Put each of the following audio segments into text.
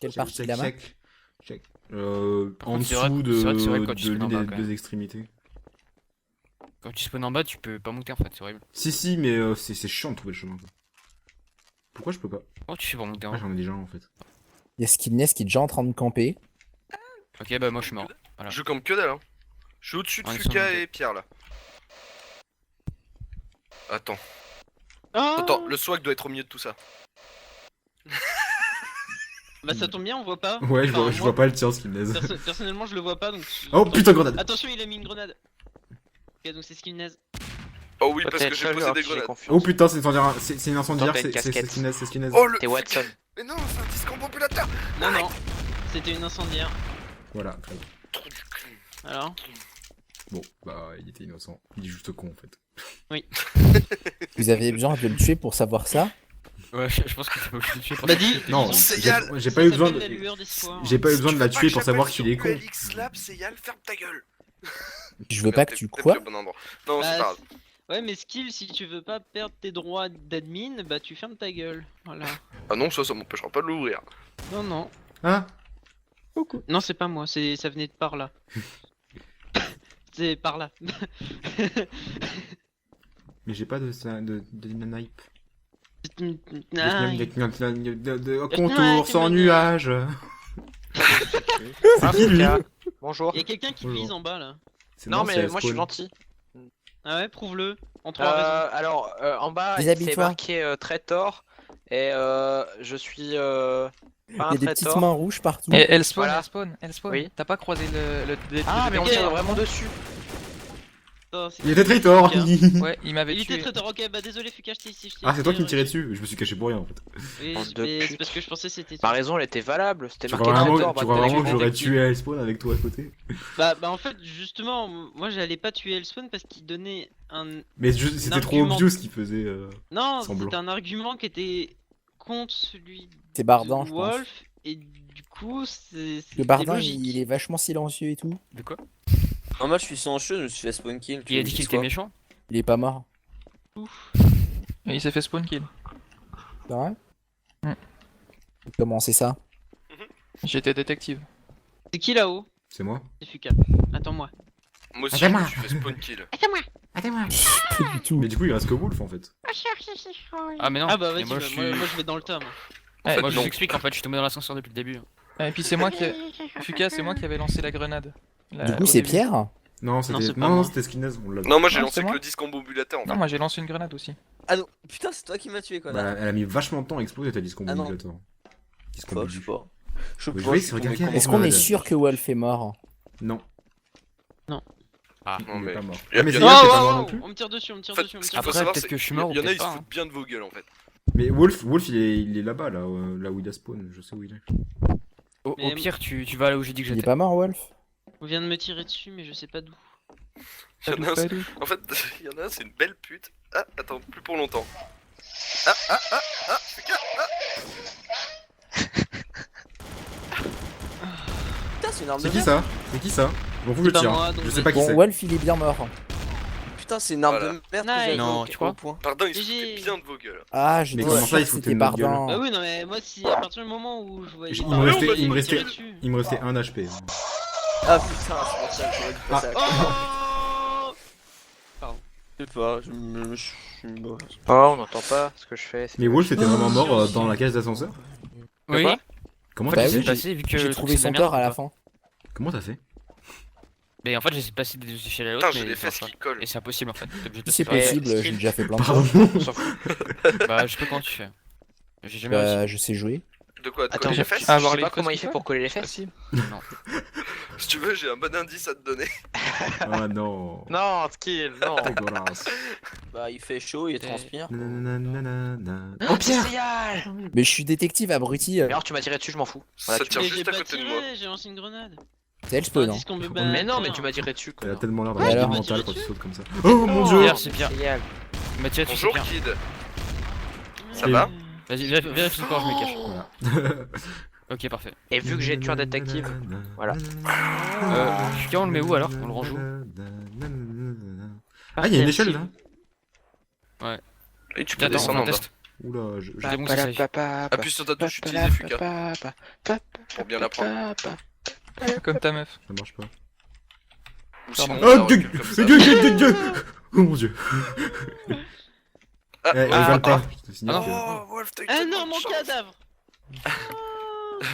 Quelle partie de la map? Check. Par En contre, c'est dessous vrai que quand tu de spawns en l'une bas, des quand deux même. extrémités. Quand tu spawns en bas, tu peux pas monter en fait, c'est horrible. Si, mais c'est chiant de trouver le chemin. Quoi. Pourquoi je peux pas? Comment tu fais pour monter en Ah, haut? j'en ai déjà un en fait. Il y a Skidness qui est déjà en train de camper. Ok, bah moi je suis mort. Voilà. Je campe que dalle, hein. Je suis au-dessus de Ah, ils sont Fuka montés. et Pierre là. Attends. Oh Attends, le swag doit être au milieu de tout ça. Bah ça tombe bien, on voit pas. Ouais, je Enfin, vois moi, pas le tien, ce qu'il me laisse. Personnellement, je le vois pas donc. Oh putain, grenade! Attention, il a mis une grenade. Ok, donc c'est Skilnez. Oh oui, parce que Peut-être j'ai ça, posé genre, des j'ai grenades. confiance. Oh putain, c'est une incendiaire, T'as une c'est casquette. Skinez, c'est Skinez. Oh le. T'es Watson. Mais non, c'est un disque ambulateur. Non, non, c'était une incendiaire. Voilà, très bien. Trou du cul. Alors Bon, bah, il était innocent. Il est juste con en fait. Vous avez besoin de le tuer pour savoir ça? Ouais, je pense que t'es pas obligé de tuer pour Bah ça. dis, Non, disons, c'est j'ai Yal. j'ai ça pas eu besoin s'appelle de. la lueur d'espoir. J'ai pas eu Si besoin tu de la veux pas tuer que pour savoir j'appelle qu'il est sur con. ULX Lab, c'est Yal, ferme ta gueule. Je veux pas que tu quoi? Non, c'est pas grave. Ouais, mais Skill, si tu veux pas perdre tes droits d'admin, bah tu fermes ta gueule. Voilà. Ah non, ça m'empêchera pas de l'ouvrir. Non, non. Hein? Non, c'est pas moi, ça venait de par là. C'est par là. Mais j'ai pas de snipe. Ah, De contour sans nuage. Ah, qui, lui Fuka. Bonjour. y a quelqu'un qui Bonjour. vise en bas là. C'est Non, c'est mais moi je suis Spawn. gentil. Ah ouais, prouve-le. En trois raisons. Alors, en bas, c'est Déshabille-toi. marqué Traitor. Et je suis pas Il y un a des petites traitor. mains rouges partout. Et elle spawn, Voilà. elle spawn. Oui. T'as pas croisé le Ah, mais on Ok. tire vraiment dessus. Attends, c'est Il qui était traitor. Fuka Ouais, il m'avait Il tué. était traiteur, ok, bah désolé Fuka, je t'ai ici. Ah, c'est toi qui me tirais dessus. Je me suis caché pour rien en fait. Oui, Bande de mais c'est putes. parce que je pensais que c'était Ma toi. raison, elle était valable. C'était Tu marqué crois Traitor. vraiment, bah, tu crois t'as vraiment vu que j'aurais détective. tué Elspawn avec toi à côté? Bah en fait, justement, moi j'allais pas tuer Elspawn parce qu'il donnait un. Mais c'était trop argument. obvious ce qu'il faisait. Non, Semblant. c'était un argument qui était contre celui C'est Bardin, de je pense. Wolf, et du coup, Le c'était Bardin, logique. il est vachement silencieux et tout. De quoi? Non, moi je suis silencieux, je me suis fait spawn kill. Il a dit qu'il était méchant? Il est pas mort. Et il s'est fait spawn kill. C'est vrai? Mm. Comment c'est ça? J'étais détective. C'est qui là-haut? C'est moi. C'est Fuka. Attends-moi. Moi aussi, je Attends-moi. me suis fait spawn kill. Pas du tout. Mais du coup, il reste que Wolf en fait. Ah, mais non. Ah bah mais vas-y, moi, bah, je suis... moi je vais dans le tome. Ouais, moi je non. t'explique en fait, je suis tombé dans l'ascenseur depuis le début. Et puis c'est moi qui. Fuka, c'est moi qui avais lancé la grenade. Du coup, c'est Pierre? Non, c'est c'était pas moi. non, c'était Skinez. On l'a. Non, moi j'ai Non, lancé c'est que moi. le disque ambulateur en fait. Non, moi j'ai lancé une grenade aussi. Ah non, putain, c'est toi qui m'as tué, quoi. Bah, elle a mis vachement de temps à exploser ta disque Ah non. ambulateur. Disque Je sais pas. Je sais Mais pas. oui, je suis c'est regarde, tombé con. Est-ce qu'on est Ouais. sûr que Wolf est mort? Non. Ah, Non, Il est mais- pas mort. Y a- Ah, mais y a- c'est Oh, Yann qui est oh, pas mort oh, non plus. on me tire dessus, on me tire En fait, dessus, on me ce tire qu'il faut Après, savoir, peut-être c'est que je suis mort ou il y en a, peut-être ils se pas, foutent bien de vos gueules en fait. Mais Wolf, il est là-bas, là où il a spawn. Je sais où il est. Au Mais- pire, tu vas là où j'ai dit que Il est j'étais. pas mort, Wolf? On vient de me tirer dessus, mais je sais pas d'où. Il y en a un, Pas d'où. en fait, il y en a un, c'est une belle pute. Ah, attends, plus pour longtemps. Fuka, Putain, c'est une arme de C'est qui merde. ça? C'est qui ça? Je m'en fous, je C'est pas tire. moi, donc Je sais pas qui Bon, c'est. Wolf, il est bien mort. Putain, c'est une arme Voilà. de merde. Nice. que j'avais Non, au- tu crois au point. Pardon, ils se GG. foutaient bien de vos gueules. Ah, je Mais suis comment ça, sûr il que se foutait c'était de notre gueule? Bardin. Bah oui, non mais moi si à partir du moment où je voyais Il pas- me restait- Ouais, il me me restait- tirait dessus. Il me restait 1 HP. Ah putain, c'est pour ça que j'aurais dû passer à côté. Oh Je sais pas, je suis mort. Oh, on n'entend pas ce que je fais. c'est Mais Wolf était vraiment mort chiant, dans la cage d'ascenseur? Oui. quoi Comment En t'as fait, Bah j'ai oui, passé vu que J'ai le trouvé truc, c'est son de la corps à merde, la quoi. fin. Comment t'as fait? Mais en fait, j'ai passé des échelles à Putain, l'autre, j'ai mais des ça marche fesses pas. qui collent. Et c'est impossible en fait. T'es obligé de Si c'est faire- possible, Skill. j'ai déjà fait plein de Pardon. fois. On s'en fout. Bah, je sais pas comment tu fais. J'ai jamais réussi. Bah, je sais jouer. De quoi? De Attends, coller je les fesses? Ah, sais avoir les pas fesses comment il qui fait collent. pour coller les C'est fesses. possible. Si tu veux, j'ai un bon indice à te donner. Ah non. Non, skill, non. Dégueulasse. Bah, il fait chaud, il transpire. Nananana. Oh, Pierre. Mais je suis détective abruti. Mais alors, tu m'as tiré dessus, je m'en fous. Voilà, Ça tu tire Mais juste j'ai à pas côté de moi. tiré, j'ai lancé une grenade. C'est elle spawn, hein. Disque Mais ambulateur. non, mais tu m'as tiré dessus, Elle a quoi. tellement l'air Ouais, d'avoir alors. du mental Tu quand m'as tu tiré sautes comme ça. Oh mon dieu! Pierre, c'est bien. Génial. Il m'a tiré dessus, c'est Bonjour, bien. kid. Ça Et- va? Vas-y, vérifie encore, je me cache. Voilà. Ok, parfait. Et vu que j'ai tué un détective, voilà. Fuka, on le met où alors? On le range où? Ah, il y a une échelle là? Et tu peux Attends, on descendre fait en un bas. test. Oula, C'est bon, c'est safe. Appuie sur ta touche utilisée, Fuka. Pour bien la prendre. Comme ta meuf. ça marche pas. Ou sinon, Pardon. on la Oh, recule comme ça. Oh mon dieu. Ah, Eh, ah, rigole pas. ah. Je te signale Ah que- Oh, Wolf, t'as eu Ah tellement non, de mon chance. cadavre.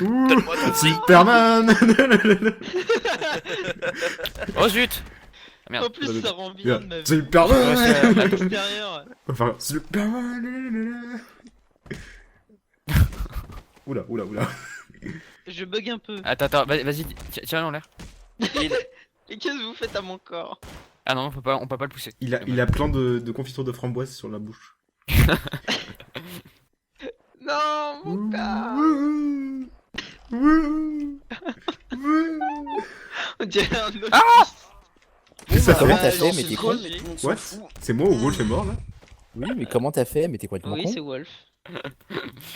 Ouh, Donne-moi ton signe. Superman. Oh zut. Ah, merde. En plus, ça rend bien de ma vie. Superman. À l'extérieur. Enfin, Superman. Oula. Je bug un peu. Attends, vas-y, tiens-le en l'air. Et qu'est-ce que vous faites à mon corps? Ah non, on peut pas le pousser. Il a plein de confiture de framboise sur la bouche. Non, mon corps. On dirait un autre. Ça Comment fait t'as fait, mais t'es con? What? C'est moi ou Wolf est mort là? Oui, mais comment t'as fait? Mais t'es complètement Oui, con. c'est Wolf.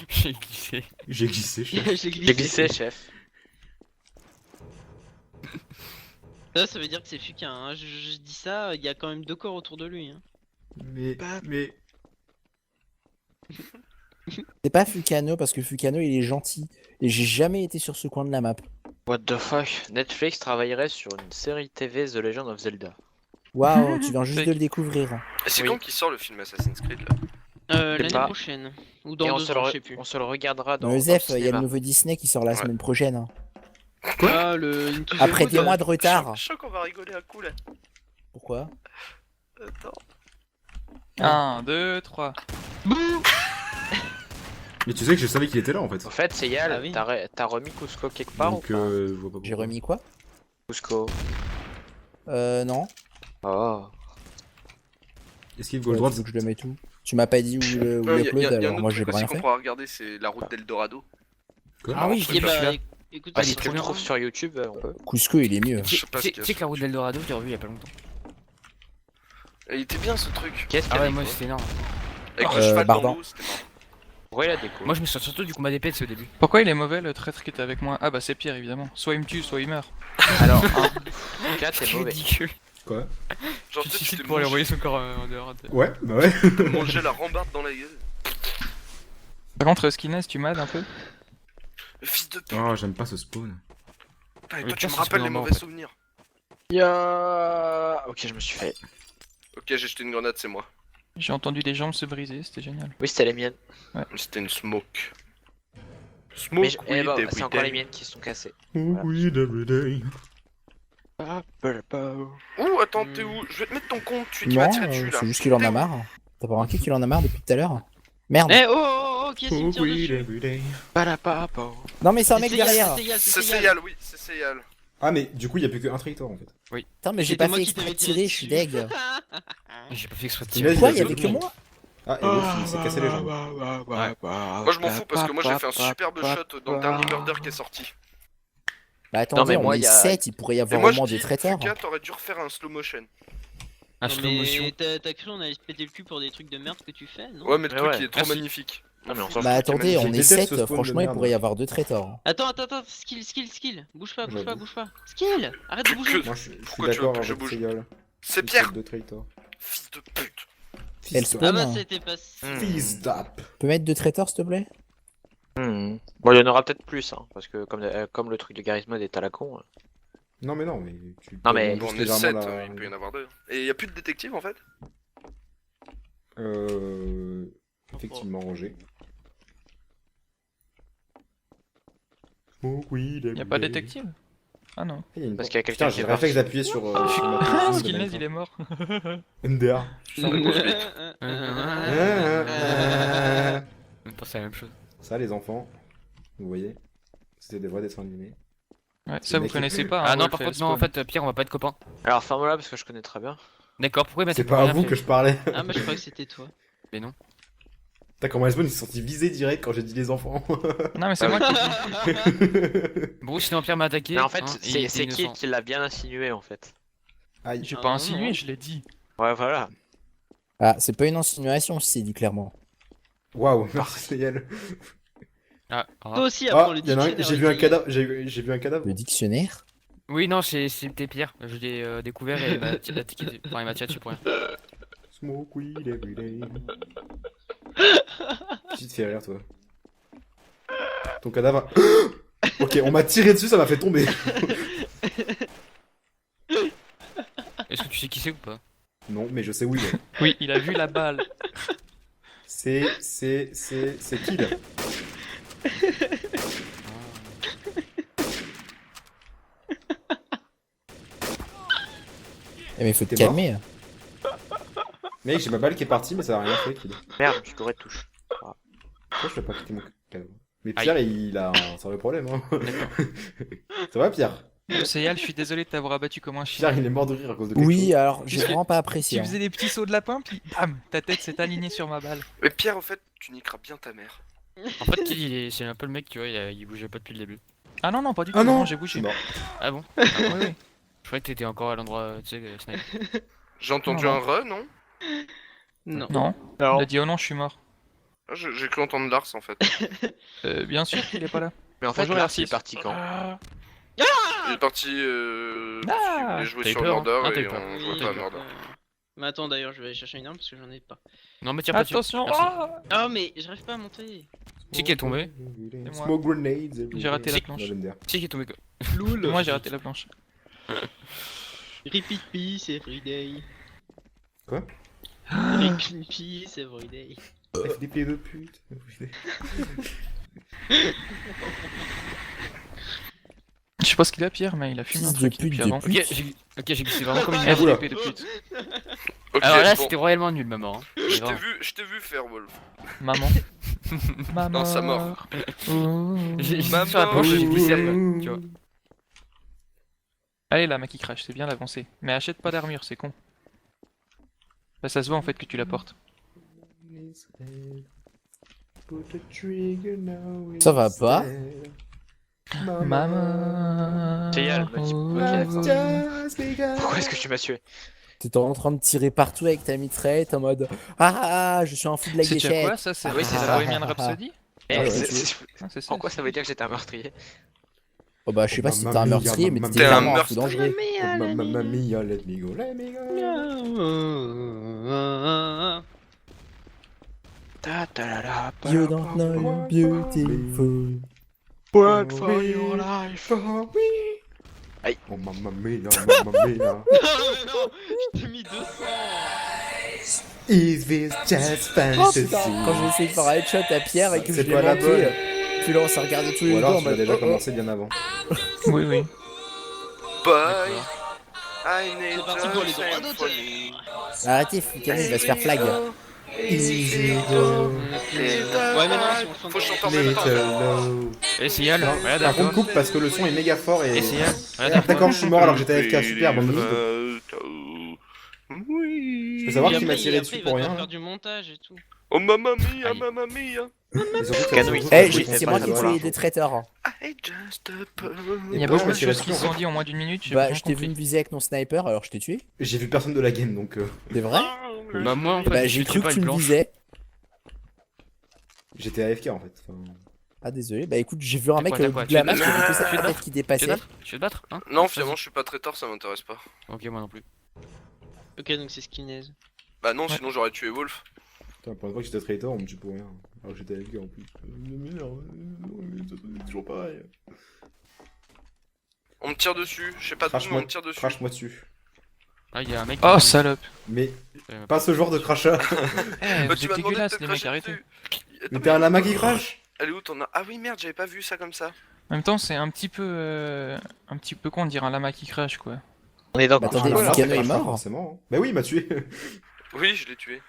J'ai glissé. J'ai glissé, chef. J'ai J'ai glissé, chef. Ça veut dire que c'est Fuka. Hein. Je dis ça, il y a quand même 2 corps autour de lui. Hein. Mais. C'est pas Fukano parce que Fukano il est gentil. Et j'ai jamais été sur ce coin de la map. What the fuck? Netflix travaillerait sur une série TV The Legend of Zelda. Waouh, tu viens juste de le découvrir. Et c'est Oui. quand qu'il sort le film Assassin's Creed là? L'année pas. prochaine. Ou Et dans on 2 se, ans, le je sais plus. on se le regardera dans, Dans dans le Zef, il y a cinéma. le nouveau Disney qui sort la Ouais. semaine prochaine. Hein. Ah, le Into the Après Wood. des mois de retard. Je sens qu'on va rigoler un coup là. Pourquoi? Attends. 1, 2, 3. Mais tu sais que je savais qu'il était là en fait. En fait, c'est Yal, Ah oui. t'as remis Cusco quelque part Donc, ou pas je vois pas J'ai pourquoi. remis quoi? Cusco. Non. Oh. Est-ce qu'il vaut le Ouais, droit tu veux de. que je le mette où? Tu m'as pas dit où Il l'upload, y a un alors moi autre j'ai truc rien aussi qu'on fait. pourra regarder, c'est la route d'Eldorado. Ah oui, je Eh sais pas bah, celui-là. écoute, Bah, c'est si tu trop le bien. trouves sur YouTube, on peut. Cusco il est mieux. Je sais pas ce Tu qu'il y a sais que la sur route YouTube. d'Eldorado, j'ai revu il y a pas longtemps. Il était bien ce truc. Qu'est-ce qu'il Ah y a ouais, des moi quoi c'était énorme. Avec le Euh, cheval Bardan. dans l'eau, c'était marrant. Ouais, il a des coups. Moi je me souviens surtout du combat d'épée de ce début. Pourquoi il est mauvais le traître qui était avec moi? Ah bah c'est Pierre évidemment. Soit il me tue, soit il meurt. Alors, 4 c'est mauvais. Ridicule. Quoi? Genre, Tu tu suicides t'es pour aller envoyer mangé, son corps en dehors. Ouais, bah ouais. manger la rambarde dans la gueule. Par contre, Skinless, tu m'aides un peu? Fils de pute. Oh, j'aime pas ce spawn. Putain, et Mais toi, tu me ça, rappelles c'est les vraiment mauvais en fait. souvenirs. Ok, je me suis fait. Ok, j'ai jeté une grenade, c'est moi. J'ai entendu des jambes se briser, c'était génial. Oui, c'était les miennes. C'était une smoke. Mais Smoke, eh bah, weed c'est every encore les day. miennes qui sont cassées. Oh, weed every day. Ouh, attends, t'es où? Je vais te mettre ton compte, tu qui Non, m'as tiré dessus là. c'est juste qu'il en T'es a où? marre. T'as pas remarqué qu'il en a marre depuis tout à l'heure? Merde. Eh oh, qui est-ce qui me Oh, tire weed dessus? every day. Non mais c'est un mec C'est Seyal, derrière. c'est Seyal, C'est Seyal. Seyal, oui, c'est Seyal. Ah, mais du coup, il y a plus qu'un traitor en fait. Putain mais j'ai C'était pas moi fait qui exprès t'avais de tirer, je suis dessus. deg. J'ai pas fait exprès de Il tirer. a- Quoi, il il y a avait tout que le monde. moi? Ah, et Wolf, il s'est cassé les jambes. Moi, je m'en fous parce que moi, j'ai fait un superbe shot dans le dernier murder qui est sorti. Bah attendez, mais on moi, est y a- 7, il pourrait y Et avoir moi, au je moins dis, des traiteurs. Fuka, t'aurais dû refaire un slow motion. Un Non, slow motion. mais t'as cru on allait se péter le cul pour des trucs de merde que tu fais, non? Ouais, mais le Mais truc, ouais, il est trop merci. magnifique. Non, mais on Fout, s'en le Bah truc est attendez, on est déteste ce 7, spawn de franchement il merde. pourrait y avoir 2 traiteurs. Attends, skill. Bouge pas, J'avoue. bouge pas. Skill, arrête de bouger. Moi, je suis Pourquoi tu veux d'accord que je avec bouge Seyal. C'est Pierre, De traitor. fils de pute. Elle Fils spawn. Ah bah c'était pas... Fils d'ap. Tu peux mettre 2 traiteurs s'il te plaît? Bon, il y en aura peut-être plus, hein, parce que comme le truc de Garry's Mod est à la con. Non, mais tu. Non, mais- peux Bon, on booster est 7, légèrement la- il peut y en avoir 2. Et y a plus de détective en fait? Effectivement, Roger. Oh, oui, Y'a pas de détective? Ah non. Parce qu'il y a quelqu'un Putain, qui j'ai est le réflexe parti. d'appuyer sur ma touche de Skinless, Minecraft. il est mort. MDR. Je pense à la même chose. Ça, les enfants, vous voyez, c'était des vrais dessins animés. Ouais, ça vous mec, connaissez pas. Ah hein, non, Wolf par et contre, non, en Spawn. fait, Pierre, on va pas être copains. Alors, ferme-la parce que je connais très bien. D'accord, pourquoi mettre C'est pas à vous que je parlais. Ah bah je crois que c'était toi. Mais non. T'as comment Spawn, il s'est senti visé direct quand j'ai dit les enfants. Non, mais c'est Ah moi oui. qui. Bon, sinon Pierre m'a attaqué. Mais en fait, hein, et il était c'est qui innocent. qui l'a bien insinué en fait. Aïe. J'ai Ah pas non, insinué, non. je l'ai dit. Ouais, voilà. Ah, c'est pas une insinuation, c'est dit clairement. Waouh, merci Seyal. Ah, Toi ah. aussi apprends Ah, le y en a un, dictionnaire. j'ai vu un Olivier. cadavre, j'ai vu un cadavre. Le dictionnaire? Oui, non, c'était Pierre. Je l'ai découvert et il m'a tiré dessus pour rien. Smoke weed every day. Tu te fais rire, toi. Ton cadavre. Ok, on m'a tiré dessus, ça m'a fait tomber. Est-ce que tu sais qui c'est ou pas? Non, mais je sais où il est. Oui, il a vu la balle. C'est qui là? Eh, mais faut te T'es mort calmer. Mec, j'ai ma balle qui est partie, mais ça a rien fait, Kid. Merde, je suis bourré de touche. Pourquoi je peux pas quitter mon cadavre? Mais Pierre, il a un sérieux problème, hein. Ça va, Pierre? Seyal, je suis désolé de t'avoir abattu comme un chien. Pierre, il est mort de rire à cause de quelque Oui, chose. alors j'ai Tu fais- vraiment pas Tu apprécié. hein. faisais des petits sauts de lapin, puis bam, ta tête s'est alignée sur ma balle. Mais Pierre, au fait, tu niqueras bien ta mère. En fait, c'est un peu le mec, tu vois, il bougeait pas depuis le début. Ah non, non, pas du tout, Ah non, j'ai je bougé. suis mort. Ah bon? Oui, oui. Je croyais que t'étais encore à l'endroit, tu sais, snipe. J'ai entendu Non, un re, non? Non. Non, il Alors, a dit oh non, je suis mort. Ah, j'ai cru entendre Lars en fait. Bien sûr qu'il est pas là. Mais en fait, Bonjour, là, R6. il est parti quand? Il est parti. Ah, il voulait jouer t'as eu sur peur, Murder hein. Ah, t'as et eu peur. on oui, jouait pas à Murder. Mais attends, d'ailleurs, je vais aller chercher une arme parce que j'en ai pas. Non, mais tiens pas dessus. Attention, Merci. ah Oh, mais j'arrive pas à monter. C'est qui est tombé? moi. Smoke grenades. J'ai raté la planche. Légendaire. C'est qui est tombé quoi? Loul. Moi j'ai raté la planche. Repeat peace everyday. Quoi? Repeat peace everyday. FDP de pute. Je sais pas ce qu'il a Pierre, mais il a fumé un Fils de truc pute, depuis de avant. pute. Ok, j'ai glissé vraiment comme une Ah, oula. FDP de pute. Ok, Alors là, bon. c'était royalement nul, maman. Hein. Mais vraiment. Je t'ai vu faire Wolf. Maman. Maman. Non, sa mort. Oh. J'ai Maman. sur la planche, j'ai glissé après, tu vois. Allez là, Maki Crash, c'est bien d'avancer. Mais achète pas d'armure, c'est con. Bah ça se voit en fait que tu la portes. Ça va pas. Maman. Seyal m'a dit. Oh. Ok, d'accord. Pourquoi est-ce que tu m'as tué? T'étais en train de tirer partout avec ta mitraillette en mode ah, je suis un fou de la C'est déjà quoi gâchette. ça? C'est Ah oui, c'est la ça. Bohemian Rhapsody? Eh, ouais, c'est- tu c'est- Ah, c'est ça. Pourquoi ça veut dire que j'étais un meurtrier? Oh bah je sais pas si Mamma t'es un mia, meurtrier, mais mamma t'étais mia. vraiment un T'es fou un dangereux. Oh, mamma mia, let me go, let me go. Ta ta la la, pa- You don't know you're beautiful. Run for your life. Aïe. Oh mamma mia, mamma mia. Non, je t'ai mis 200. Is this just Oh fantasy? putain, quand j'ai essayé de faire un headshot à Pierre et que je C'est l'ai pas la manqué, bonne. puis là on s'est regardé tous les Ou deux alors en tu l'as mode déjà oh, oh. commencé bien avant. Oui, oui. Bye. I need C'est parti pour les just droits d'auteur. symphony. Arrêtez, Fukami, il va se faire flag. Easy go, Ouais, mais non, si on chante Faut pas- chanter en même little temps. low. Et Sial, regarde Par derrière contre, toi. coupe parce que le son est méga fort et. Et Sial, Ah, regarde d'accord, je suis mort alors que j'étais AFK, super, bonne nuit. Oui. Je peux savoir Et qui m'a après, tiré après, dessus il pour va rien. devoir là. faire du montage et tout. Oh mamma mia, Aïe. mamma mia. Et surtout que- Canoë. surtout Eh, que- c'est moi qui ai tué des traiteurs. I just a Il y a pourquoi je beaucoup me de tirais choses qui se dessus, en sont dit en moins d'une minute, j'ai Bah, rien je t'ai vu me compris. viser avec mon sniper, alors je t'ai tué. J'ai vu personne de la game donc. C'est vrai? Bah, moi en fait, Bah, j'ai cru que pas tu une me planche. visais. J'étais AFK en fait. Enfin, Ah, désolé. Bah, écoute, j'ai vu un T'es mec quoi, t'as avec quoi, de la tu veux masse, te j'ai vu que battre sa Tu veux te tête qui Tu veux dépassait. te battre Tu veux te battre hein? Non, finalement, je suis pas traiteur, ça m'intéresse pas. Ok, moi non plus. Ok, donc c'est Skinez. Bah non, Ouais. sinon j'aurais tué Wolf. putain, pour une fois que j'étais traitor, on me tue pour rien. Alors que j'étais AFK en plus. C'est toujours pareil. On me tire dessus, je sais pas d'où, mais on me tire dessus. Crache-moi dessus. Ah, il y a un mec. Oh salope. Mais Euh, pas ce genre de crachat. Eh, Bah, vous tu êtes m'as demandé de dégueulasse te les mecs, cracher arrêtez. dessus. Mais t'es un lama qui crache. Elle est où ton... Ah oui, merde, j'avais pas vu ça comme ça. En même temps, c'est un petit peu con de dire un lama qui crache quoi. On est dans Bah, quoi? attendez, Ah, là, Fukano ça est crache pas mort. forcément. Bah oui, il m'a tué. Oui, je l'ai tué.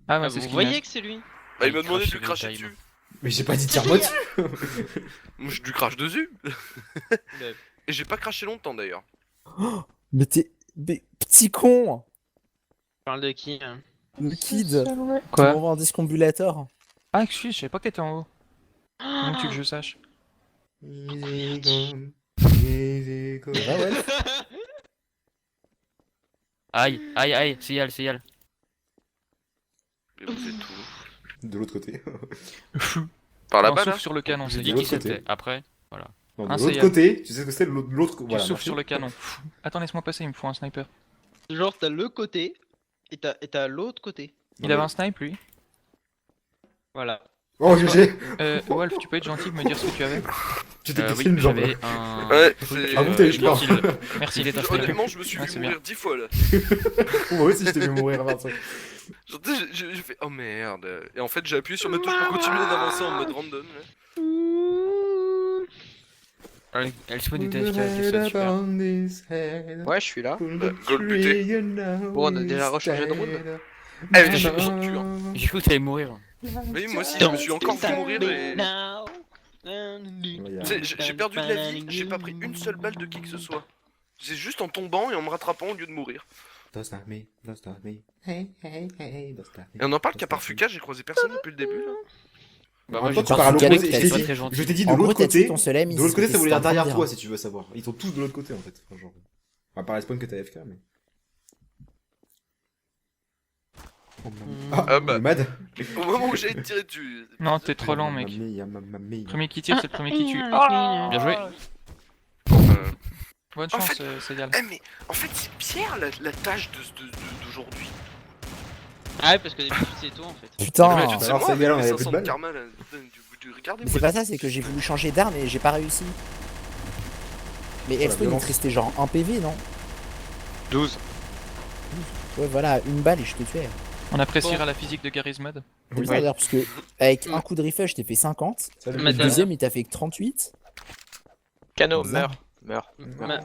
Ah Ah, ouais, c'est vous ce qu'il voyez que c'est lui? Bah, il m'a il demandé de crache lui cracher sur le dessus. Mais j'ai pas dit tire-moi dessus. Moi, je lui crache dessus. Et j'ai pas craché longtemps d'ailleurs. Mais t'es. Mais petit con! Je parle de qui hein? Le kid! Tu Quoi? m'envoies un discombulator. Ah excuse, je savais pas que t'étais en haut. Donc tu veux que je sache. Easy go, easy go. C'est vrai, ouais? Aïe, aïe, aïe, Sial. Mais vous êtes tout. De l'autre côté. Par Non, là-bas là. souffle sur le canon, Je c'est dis de dit. qui l'autre côté. c'était. Après, Non, Ah, de c'est l'autre Yann. côté, tu sais ce que c'est l'autre côté. Tu Voilà, souffles merci. sur le canon. Attends, laisse-moi passer, il me faut un sniper. Genre, t'as le côté et t'as l'autre côté. Il avait un snipe lui. Voilà. Oh, GG. Wolf, tu peux être gentil de me dire ce que tu avais? Tu t'es cassé Oui, une jambe. j'avais un. Ouais, truc, c'est- Ah bon, t'as eu peur. Merci, il est affreux. Honnêtement, je me suis Ouais, vu c'est mourir 10 fois là. Moi aussi, je t'ai vu mourir à 25. Genre, tu sais, j'ai fait oh merde. Et en fait, j'ai appuyé sur ma touche pour continuer d'avancer en mode random là. Elle spawn était efficace, c'est super. Ouais, je suis là. Go le buter. Bon, on a déjà rechangé de round. Eh, mais j'ai tué. J'ai cru que t'allais mourir. Mais moi aussi, je me suis encore fait mourir et. Tu sais, j'ai perdu de la vie, j'ai pas pris une seule balle de qui que ce soit. C'est juste en tombant et en me rattrapant au lieu de mourir. Et on en parle qu'à part Fuka, j'ai croisé personne depuis le début là. Bah, En moi, même temps, j'ai tu pars à l'autre Fuka, côté. t'as Je fait t'ai pas dit- très gentil. je t'ai dit de En gros, l'autre t'as tué côté. ton Solem, De l'autre côté, ça voulait dire c'était derrière un toi peu si tu veux savoir. Ils sont tous de l'autre côté en fait. Enfin, genre. À part les spawns que t'as FK, mais. Ah bah. le Mad. Au moment où j'allais te tirer dessus. Non, t'es trop lent, mec. Mamma mia. Premier qui tire, c'est le premier qui tue. Bien joué. Bonne En chance, fait- Cégal. Eh mais en fait c'est Pierre la tâche d'aujourd'hui. Ah ouais, parce que d'habitude c'est toi en fait. Putain, D'habitude, c'est alors, moi ça avec galère, mes on avait plus de 500 de balles. karma là. Regardez mais c'est pas ça, c'est que j'ai voulu changer d'arme et j'ai pas réussi. Mais la Elspawn il violence. te restait genre 1 PV, non? 12. Ouais, voilà, une balle et je te tuais. On appréciera la physique de Garry's Mod. C'est bizarre, d'ailleurs, parce que avec un coup de rifle, je t'ai fait 50. Salut, Le Madame. deuxième, il t'a fait que 38. Cano, Bizarre. meurs. Ma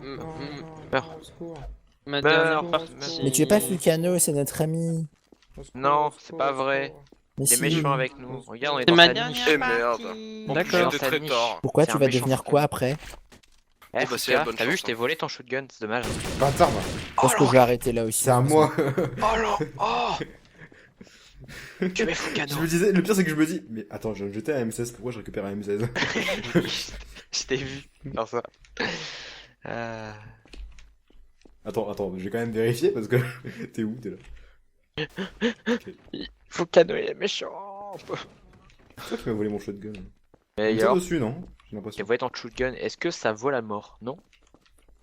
Meurs. dernière partie. Mais tu es pas Fulcano, c'est notre ami. Non, c'est pas vrai. Mais Il est si. méchant avec nous. Regarde, on est C'est dans ma sa dernière niche. Eh merde. partie. En plus, D'accord. j'étais très tard. Pourquoi C'est tu un vas méchant devenir frère. quoi après? Eh, bah, c'est la Fuka, bonne t'as vu, chance, je t'ai volé ton shotgun, c'est dommage. Bâtard, moi. Je pense que je vais arrêter là aussi. C'est à moi. Oh là. Oh. Tu es Fukano. Je me disais, le pire c'est que je me dis, mais attends, je viens de jeter un M16, pourquoi je récupère un M16? Je t'ai vu faire ça. Attends, je vais quand même vérifier parce que t'es où, t'es là? Fukano, il est méchant. Pourquoi tu m'as volé mon shotgun? Mais Il tire alors, dessus, non? J'ai tu l'impression. volé ton shotgun, est-ce que ça vaut la mort? Non?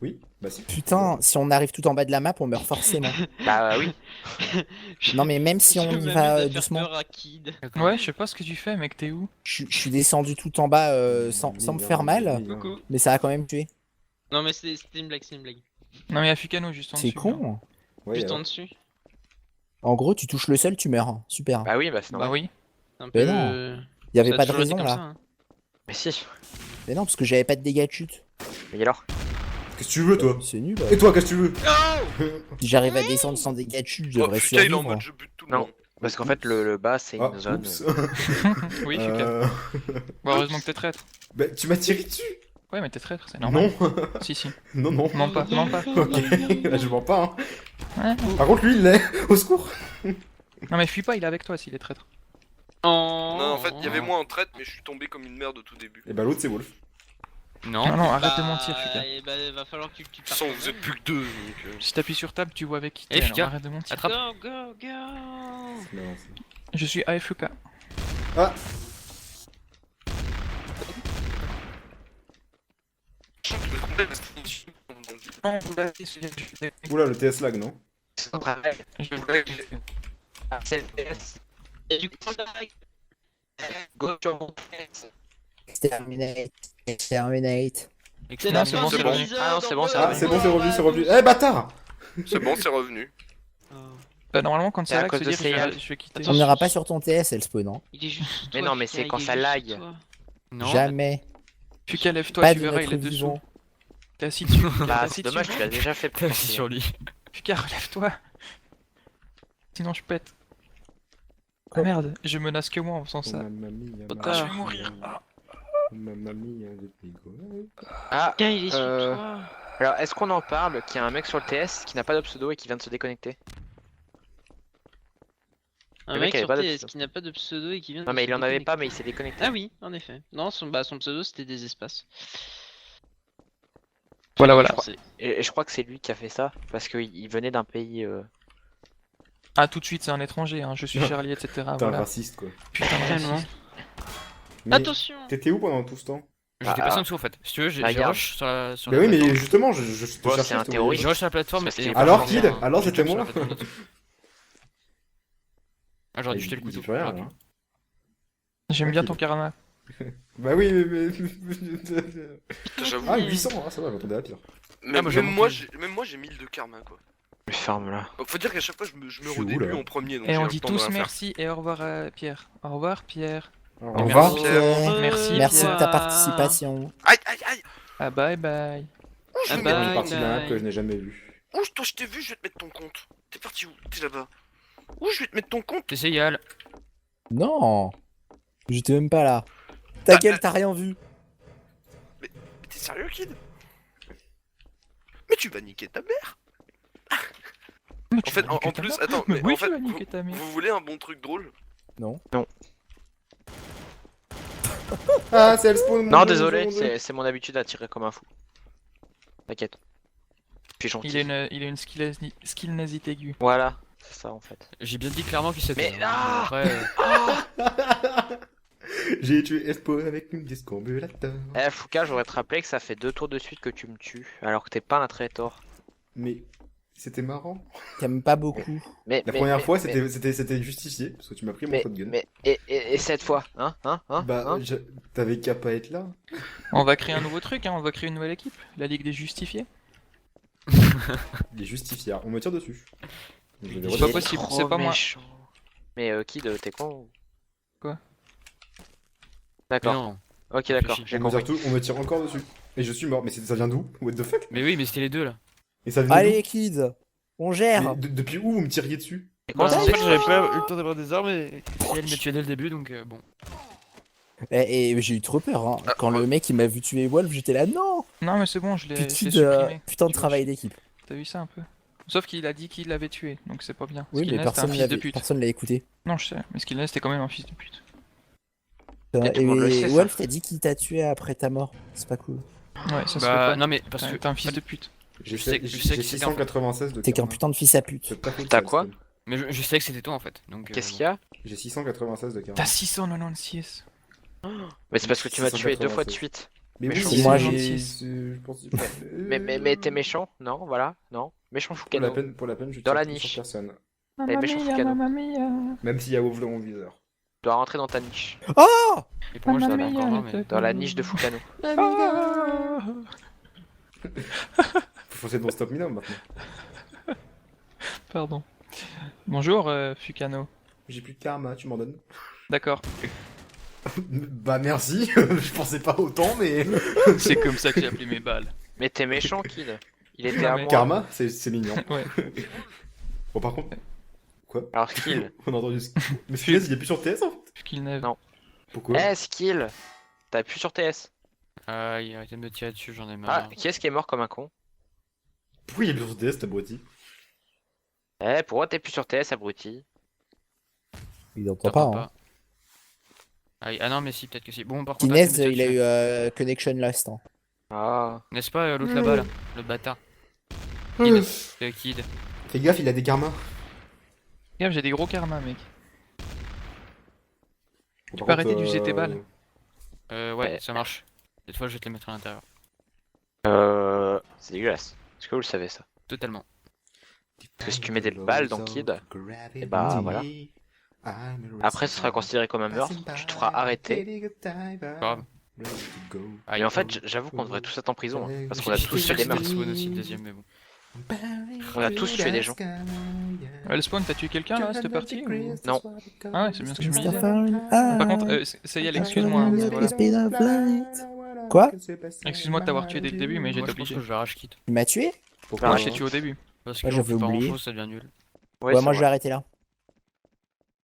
Oui, bah si. Putain, si on arrive tout en bas de la map, on meurt forcément. Bah oui. Non, mais même si on Je y m'amuse va à faire doucement, peur à Kid. Ouais, je sais pas ce que tu fais, mec, t'es où? je suis descendu tout en bas sans me faire mal, Coucou. mais ça a quand même tué. Non mais c'était une blague, c'est une blague. Non, mais il y a Fukano juste en dessous. C'est con. Ouais, Juste en alors. dessus. En gros, tu touches le sol, tu meurs. Super. Bah oui, bah c'est Bah normal. oui. Un Mais peu. non. Il y avait ça a pas de toujours été raison comme là. ça, hein. Mais si. Mais non, parce que j'avais pas de dégâts de chute. Mais alors? Qu'est-ce que tu veux, toi? C'est nul. Et toi, qu'est-ce que tu veux? Si j'arrive à descendre sans dégâts de chute, je Oh, devrais putain, il est en survivre. mode je bute tout le Non. monde. Parce qu'en fait, le bas, c'est Ah, une zone. oups. Oui, Fuka. Bon, heureusement que t'es traître. Bah, tu m'as tiré dessus? Ouais, mais t'es traître, c'est normal. Non, Si, si. non, non. Mens pas, mens pas. Ok, là, je mens pas, hein. Ouais. Par contre, lui, il l'est. Au secours. Non, mais fuis pas, il est avec toi s'il est traître. Oh. Non, en fait, il y avait moi en traite, mais je suis tombé comme une merde au tout début. Et bah, l'autre, c'est Wolf. Non. Non, non, arrête de mentir, Fuka. Et bah, va falloir que tu De toute partes. façon, vous êtes plus que deux, donc. Si t'appuies sur table, tu vois avec qui t'es, Eh, alors Fuka, arrête de mentir. attrape. Go, go, go. C'est avancé. Je suis AFK. Ah, Non, vous l'avez, c'est- oula, le TS lag, non? je- C'est le TS. Et du coup, ça va. Go sur mon TS. Exterminate. Exterminate. C'est Non, la c'est fin bon, de c'est bon. l'épisode, Ah non, c'est bon, c'est Ah, revenu. c'est bon, c'est revenu. Eh, bâtard! C'est bon, c'est revenu. Bah, normalement, quand C'est ça à lag, cause se de dire Seyal. je vais quitter. On n'ira pas sur ton TS, elle spawn, hein. Il est juste sous Mais toi, non, mais Fuka, c'est quand il est ça juste lag. sous toi. Non. Jamais. Fuka, lève-toi, Pas tu de verras, il notre est dessous. vivant. T'es assis dessus. T'es Bah, assis c'est dessus. dommage, tu l'as déjà fait. T'as assis sur lui. Fuka, relève-toi. Sinon, je pète. Ah merde, je menace que moi en faisant ça. Mamma mia, Ah, je vais mamma mourir. mia. Mamma mia, de Pigo. Ah, Putain, il est sous toi. alors est-ce qu'on en parle qu'il y a un mec sur le TS qui n'a pas de pseudo et qui vient de se déconnecter? Un Le mec mec avait sur pas de TS pseudo. qui n'a pas de pseudo et qui vient de Non, mais se il en avait pas, déconnecter. mais il s'est déconnecté. Ah oui, en effet. Non, son pseudo c'était des espaces. Voilà, voilà. Je pensais. Et je crois que c'est lui qui a fait ça parce qu'il venait d'un pays. Ah, tout de suite, c'est un étranger, hein. Je suis Charlie, etc. T'es un Voilà. raciste, quoi. Putain, de Tellement. raciste. Mais Attention. t'étais où pendant tout ce temps? J'étais Ah, pas en dessous en fait. Si tu veux, j'ai regarde. rush sur la. Sur Bah la oui, mais plateforme. justement, je te Ouais, cherchais. c'est un je te voyais. terroriste. J'ai rush sur la plateforme Parce et. qu'il est Alors, pas Kid, vraiment alors, un c'était jump moi. sur la plateforme d'autres. Ah, j'aurais dû jeter le Il dit couteau. plus rien, j'aurais pu. là. J'aime bien Ok. ton karma. Bah oui, Putain, j'avoue. Ah, 800, hein, ça va, je m'attendais à pire. moi, j'ai Même moi j'ai 1000 de karma quoi. Mais ferme là. Faut dire qu'à chaque fois je me suis où, redébute là en premier. Donc Et j'ai on le dit temps de tous rien faire. merci et au revoir Pierre. Au revoir Pierre. Au Au revoir. revoir, Pierre. Pierre. Merci, Merci de ta Pierre. participation. Aïe aïe aïe. Ah bye bye. Où je Ah vais bah, mettre Une partie de la map bye. que je n'ai jamais vue. Où toi je t'ai vu, je vais te mettre ton compte. T'es parti où? T'es là-bas. Où je vais te mettre ton compte? C'est Yal. Non. J'étais même pas là. Ta gueule, t'as rien vu. Mais t'es sérieux kid? Mais tu vas niquer ta mère. En fait, en plus, attends, mais Oui, en fait, tu vas niquer ta mère. vous voulez un bon truc drôle? Non. Ah, c'est le spawn. Non, désolé, c'est mon habitude à tirer comme un fou. T'inquiète. Je suis gentil. Il a une skillness aiguë. Voilà, c'est ça en fait. J'ai bien dit clairement qu'il s'était. Mais ah Après, J'ai tué Espawn avec une discombulateur. Eh Fouca, j'aurais te rappelé que ça fait 2 tours de suite que tu me tues, alors que t'es pas un traitor. Mais c'était marrant. T'aimes pas beaucoup. Mais, La mais- première mais- fois, mais- c'était justifié, parce que tu m'as pris mon Mais, shotgun. et cette fois, hein Bah, t'avais qu'à pas être là. On va créer un nouveau truc, hein. On va créer une nouvelle équipe. La Ligue des Justifiés. Il est justifié. On me tire dessus. Je vais C'est le pas redire. possible, trop c'est pas moi. méchant. Mais Kid, t'es con ou... Quoi? mais D'accord, non. ok d'accord, Réfléchis. j'ai On me compris. tire tout, on me tire encore dessus. Et je suis mort. Mais ça vient d'où? What the fuck? Mais oui, mais c'était les deux là. Et ça vient Allez, kids. On d'où? gère. Mais depuis où vous me tiriez dessus? Et comment Bah, ça en se fait, fait que- j'avais pas eu le temps d'avoir des armes et elle m'a tué dès le début donc bon. Et j'ai eu trop peur. Hein. Quand le mec il m'a vu tuer Wolf, j'étais là, non. Non, mais c'est bon, je l'ai Putain supprimé. putain de Tu vois, travail d'équipe. T'as vu ça un peu? Sauf qu'il a dit qu'il l'avait tué, donc c'est pas bien. Oui, mais Skillness, c'était un fils de pute. personne l'a écouté. Non, je sais, mais Skillness c'était quand même un fils de pute. Et tout le monde le sait, ça. Wolf t'a dit qu'il t'a tué après ta mort. C'est pas cool. Ouais, ça se fait Bah pas. non mais parce que T'es un fils de pute. J'ai Je sais que c'était 696 de T'es qu'un karma. putain de fils à pute. C'est pas fait de T'as ça, quoi? Espawn. mais je savais que c'était toi en fait. Donc Qu'est-ce qu'il y a? J'ai 696 de karma. T'as 696. Mais c'est parce que tu m'as tué 2 fois de 696. suite. Mais méchant. oui, Moi, j'ai. j'ai- Je pense. Mais t'es méchant? Non, voilà, non. Méchant Foucano. Pour la peine, je Dans tire la plus sur niche. personne. Allez, méchant Foucano. Même s'il y a Wolf dans mon viseur. Tu dois rentrer dans ta niche. Et pour moi je l'avais encore là, mais. Dans la niche de Foucano. Faut foncer dans Stop Minam maintenant. Pardon. Bonjour, Fukano. J'ai plus de karma, tu m'en donnes? D'accord. Bah merci, je pensais pas autant, mais. C'est comme ça que j'ai appelé mes balles. Mais t'es méchant, Kid. Il était à mais- moi. Karma, c'est mignon. Ouais. Bon, par contre. Quoi? Alors, Skill. On a entendu. Mais Skills, il est plus sur TS en fait? Skillnev. Non. Pourquoi? Eh, Skill. T'as plus sur TS. Aïe, arrêtez de me tirer dessus, j'en ai Ah, marre. qui est-ce qui est mort comme un con? Pourquoi il est plus sur TS, cet abruti? Eh, pourquoi t'es plus sur TS, abruti? Il entend pas. T'entends Hein. Aïe, ah non mais si, peut-être que si. Bon par contre. Kinez, arrête de me il a tirer eu Connection Lost. Hein. Ah. dessus. N'est-ce pas l'autre là-bas là? Le bâtard. Kid. Le kid. Fais gaffe, il a des karmas. Regarde, j'ai des gros karmas, mec. Bon, peux par arrêter contre, d'user tes balles. Ouais, Ouais. ça marche. Cette fois je vais te les mettre à l'intérieur. C'est dégueulasse. Est-ce que vous le savez ça? Totalement. Parce que si tu mets des balles dans Kid, et bah voilà. Après, ce sera considéré comme un meurtre, tu te feras arrêter. Grave. Ah, Mais en fait, j'avoue qu'on devrait tous être en prison, hein, parce qu'on a tous fait des meurtres. Spawn aussi le deuxième, mais bon. On a tous tué des gens. Le spawn, t'as tué quelqu'un là, cette partie ou... Non. Ah ouais, c'est bien ce que je me disais. Ah, Par contre, ça y est, excuse-moi. Hein, mais voilà. Speed of light. Quoi? Excuse-moi de t'avoir tué dès le début, mais Moi, j'étais je pense obligé. que je vais rage quitte. Tu m'as tué? Pourquoi? Non, je t'ai tué au début. Parce Ouais, que j'avais on fait pas oublié. grand chose, ça devient nul. Ouais, c'est moi je vais vrai. arrêter là.